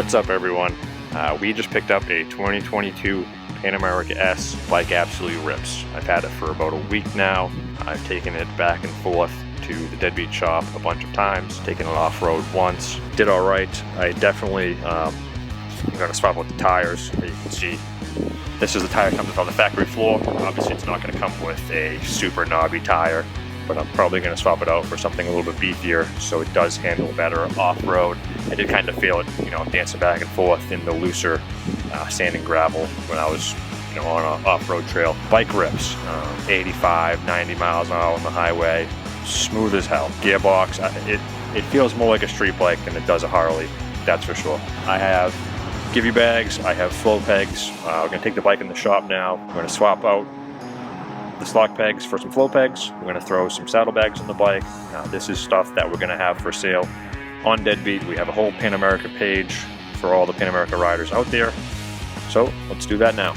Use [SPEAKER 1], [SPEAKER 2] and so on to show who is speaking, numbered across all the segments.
[SPEAKER 1] What's up, everyone? We just picked up a 2022 Pan America S. Bike absolutely rips. I've had it for about a week now. I've taken it back and forth to the deadbeat shop a bunch of times, taken it off-road once. Did all right. I definitely I'm going to swap out the tires. As you can see, this is the tire that comes on the factory floor. Obviously, it's not going to come with a super knobby tire, but I'm probably going to swap it out for something a little bit beefier so it does handle better off-road. I did kind of feel it, dancing back and forth in the looser sand and gravel when I was, on an off-road trail. Bike rips, 85, 90 miles an hour on the highway, smooth as hell. Gearbox, it feels more like a street bike than it does a Harley, that's for sure. I have Givi bags, I have Flo pegs. We're going to take the bike in the shop now. We're going to swap out the stock pegs for some Flo pegs. We're going to throw some saddlebags on the bike. This is stuff that we're going to have for sale on Deadbeat. We have a whole Pan America page for all the Pan America riders out there. So let's do that now.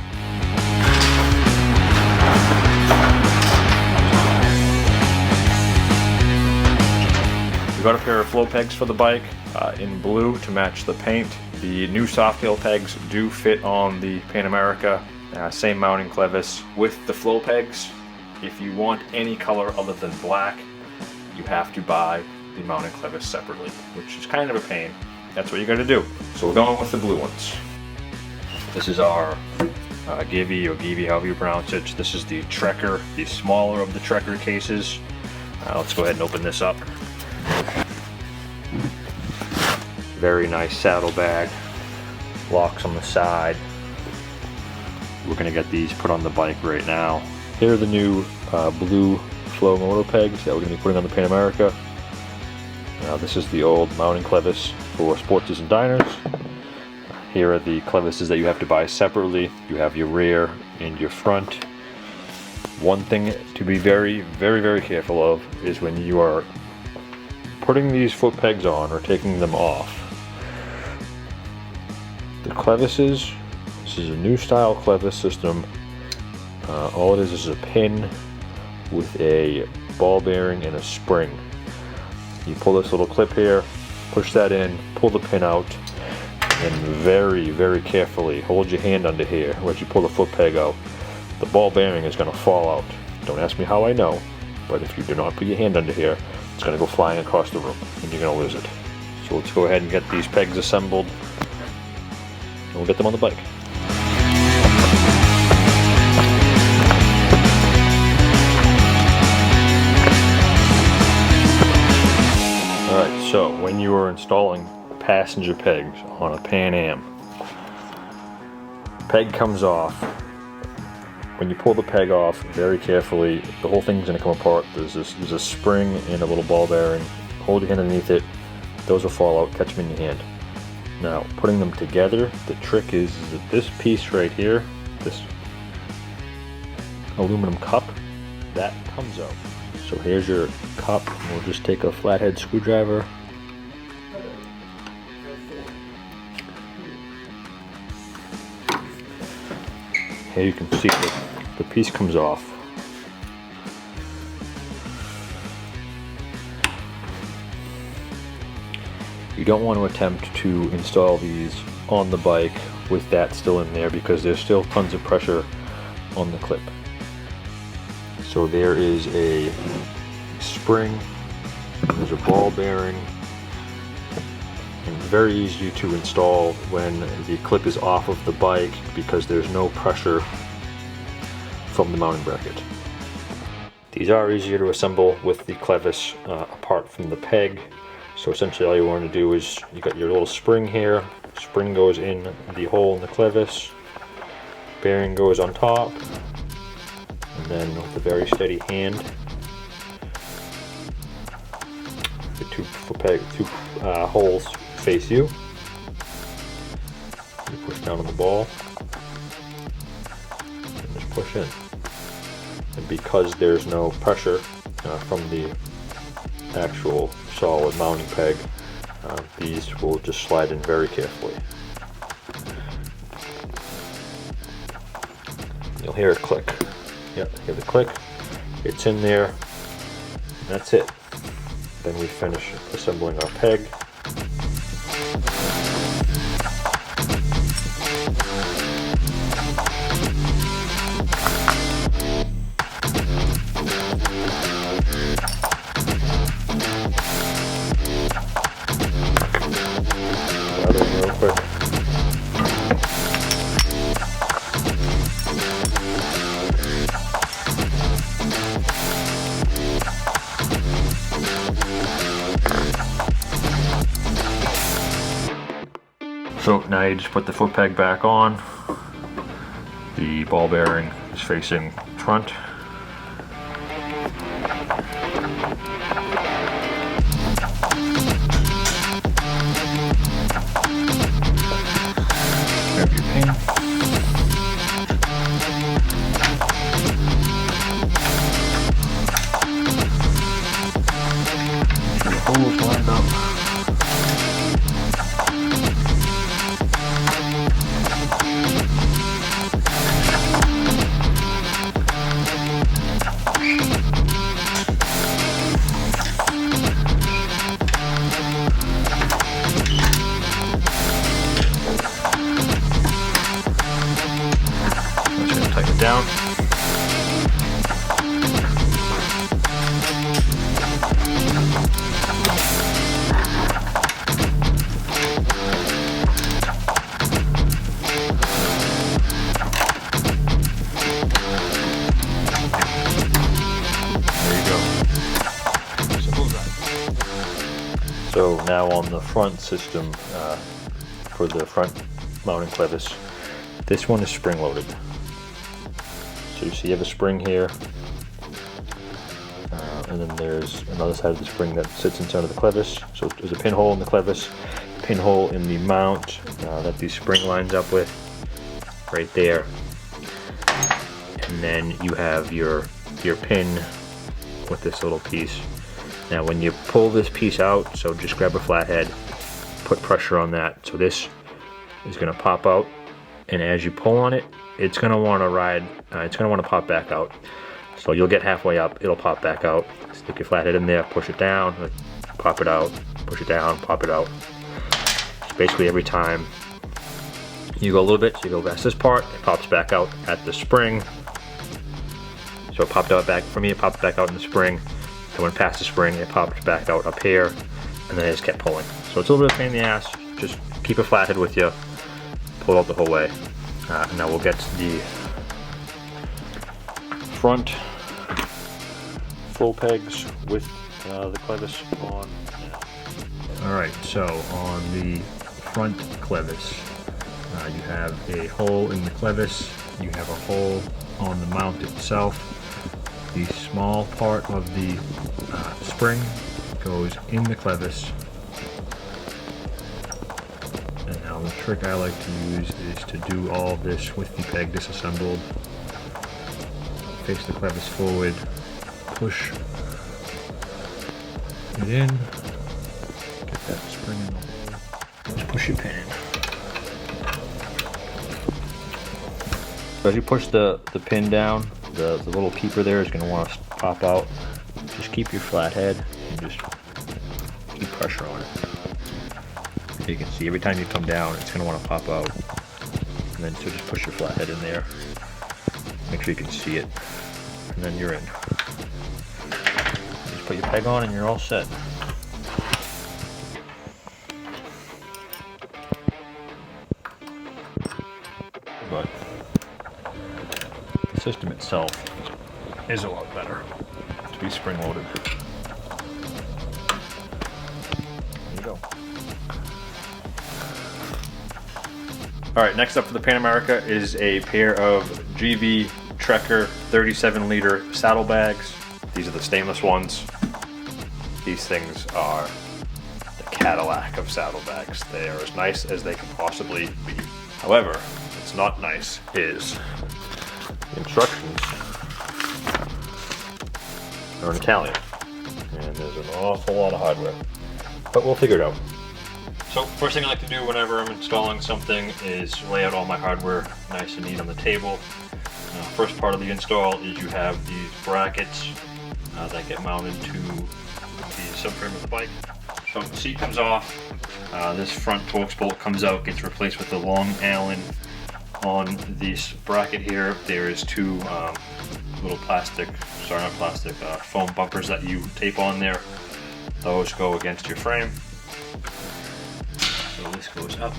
[SPEAKER 1] We got a pair of Flo pegs for the bike in blue to match the paint. The new soft tail pegs do fit on the Pan America. Same mounting clevis with the Flo pegs. If you want any color other than black, you have to buy the mounting clevis separately, which is kind of a pain. That's what you got to do. So we're going with the blue ones. This is our Givi, or Givi, however you pronounce it. This is the Trekker, the smaller of the Trekker cases. Let's go ahead and open this up. Very nice saddlebag, locks on the side. We're going to get these put on the bike right now. Here are the new blue Flo moto pegs that we're going to be putting on the Pan America. This is the old mounting clevis for sportsers and diners. Here are the clevises that you have to buy separately. You have your rear and your front. One thing to be very, very, very careful of is when you are putting these foot pegs on or taking them off. The clevises, this is a new style clevis system. All it is a pin with a ball bearing and a spring. You pull this little clip here, push that in, pull the pin out, and very, very carefully hold your hand under here as you pull the foot peg out. The ball bearing is going to fall out. Don't ask me how I know, but if you do not put your hand under here, it's going to go flying across the room and you're going to lose it. So let's go ahead and get these pegs assembled and we'll get them on the bike. Alright, so when you are installing passenger pegs on a Pan Am, peg comes off. When you pull the peg off very carefully, the whole thing's going to come apart. There's a spring and a little ball bearing. Hold your hand underneath it. Those will fall out. Catch them in your hand. Now, putting them together, the trick is that this piece right here, this aluminum cup, that comes out. So here's your cup. We'll just take a flathead screwdriver. Here you can see the piece comes off. You don't want to attempt to install these on the bike with that still in there because there's still tons of pressure on the clip. So there is a spring, there's a ball bearing, and very easy to install when the clip is off of the bike because there's no pressure from the mounting bracket. These are easier to assemble with the clevis apart from the peg. So essentially all you want to do is, you got your little spring here, spring goes in the hole in the clevis, bearing goes on top, and then with a very steady hand, the two holes face you. You push down on the ball and just push in. And because there's no pressure from the actual solid mounting peg, these will just slide in very carefully. You'll hear it click. Yep, hear the click. It's in there. That's it. Then we finish assembling our peg. So now you just put the foot peg back on. The ball bearing is facing front. Grab your pin. Make sure the holes lined up. Tighten it down. There you go. So now on the front system, for the front mounting clevis, this one is spring loaded. So you see you have a spring here, and then there's another side of the spring that sits inside of the clevis. So there's a pinhole in the clevis, pinhole in the mount that the spring lines up with, right there. And then you have your pin with this little piece. Now when you pull this piece out, so just grab a flathead, put pressure on that. So this is going to pop out, and as you pull on it, it's going to want to ride, it's going to want to pop back out. So you'll get halfway up, it'll pop back out. Stick your flathead in there, push it down, pop it out, push it down, pop it out. So basically every time you go a little bit, so you go past this part, it pops back out at the spring. So it popped out back, for me it popped back out in the spring. I went past the spring, it popped back out up here, and then I just kept pulling. So it's a little bit of a pain in the ass, just keep a flathead with you, pull it out the whole way. Now we'll get the front full pegs with the clevis on. Alright, so on the front clevis, you have a hole in the clevis, you have a hole on the mount itself. The small part of the spring goes in the clevis. And now the trick I like to use is to do all this with the peg disassembled. Face the clevis forward, push it in, get that spring in the hole, just push your pin in. So as you push the pin down, the little keeper there is going to want to pop out. Just keep your flathead and just keep pressure on it. So you can see every time you come down, it's going to want to pop out. And then so just push your flathead in there. Make sure you can see it. And then you're in. Just put your peg on and you're all set. But the system itself is a lot better to be spring loaded. There you go. Alright, next up for the Pan America is a pair of Givi Trekker 37 liter saddlebags. These are the stainless ones. These things are the Cadillac of saddlebags. They are as nice as they can possibly be. However, what's not nice is the instructions are in Italian, and there's an awful lot of hardware, but we'll figure it out. So first thing I like to do whenever I'm installing something is lay out all my hardware nice and neat on the table. First part of the install is you have these brackets that get mounted to the subframe of the bike. So the seat comes off, this front Torx bolt comes out, gets replaced with the long Allen. On this bracket here, there is two little foam bumpers that you tape on there. Those go against your frame. So this goes up.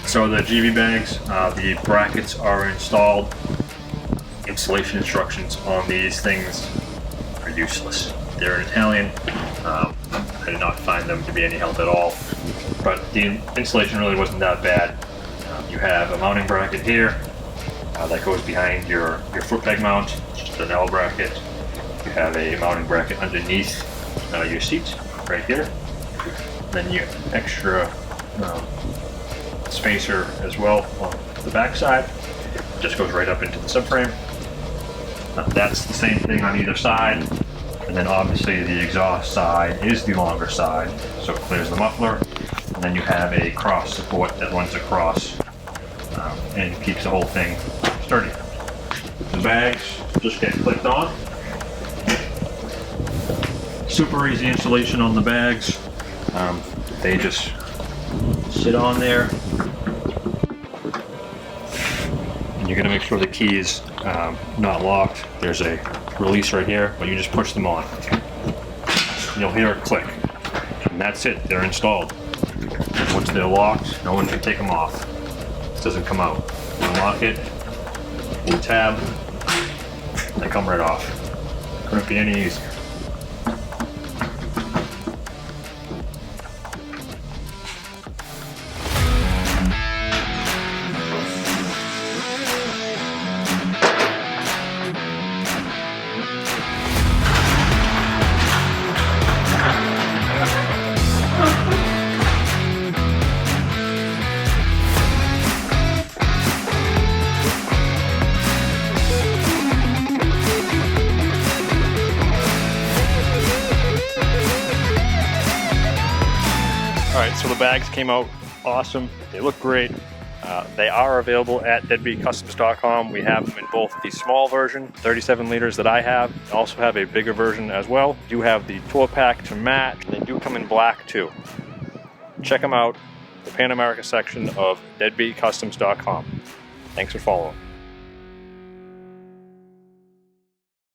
[SPEAKER 1] So the Givi bags, the brackets are installed. Installation instructions on these things are useless. They're in Italian. I did not find them to be any help at all. But the installation really wasn't that bad. You have a mounting bracket here that goes behind your foot peg mount, just an L bracket. You have a mounting bracket underneath your seat right here. Then you have extra spacer as well on the back side. Just goes right up into the subframe. That's the same thing on either side. And then obviously the exhaust side is the longer side, so it clears the muffler. And then you have a cross support that runs across and keeps the whole thing sturdy. The bags just get clicked on. Super easy installation on the bags. They just sit on there. And you're gonna make sure the key is not locked. There's a release right here, but you just push them on. You'll hear it click. And that's it, they're installed. Once they're locked, no one can take them off. This doesn't come out. Unlock it, pull the tab, they come right off. Couldn't be any easier. Alright, so the bags came out awesome. They look great. They are available at deadbeatcustoms.com. We have them in both the small version, 37 liters that I have. I also have a bigger version as well. We do have the tour pack to match. They do come in black too. Check them out, the Pan America section of deadbeatcustoms.com. Thanks for following.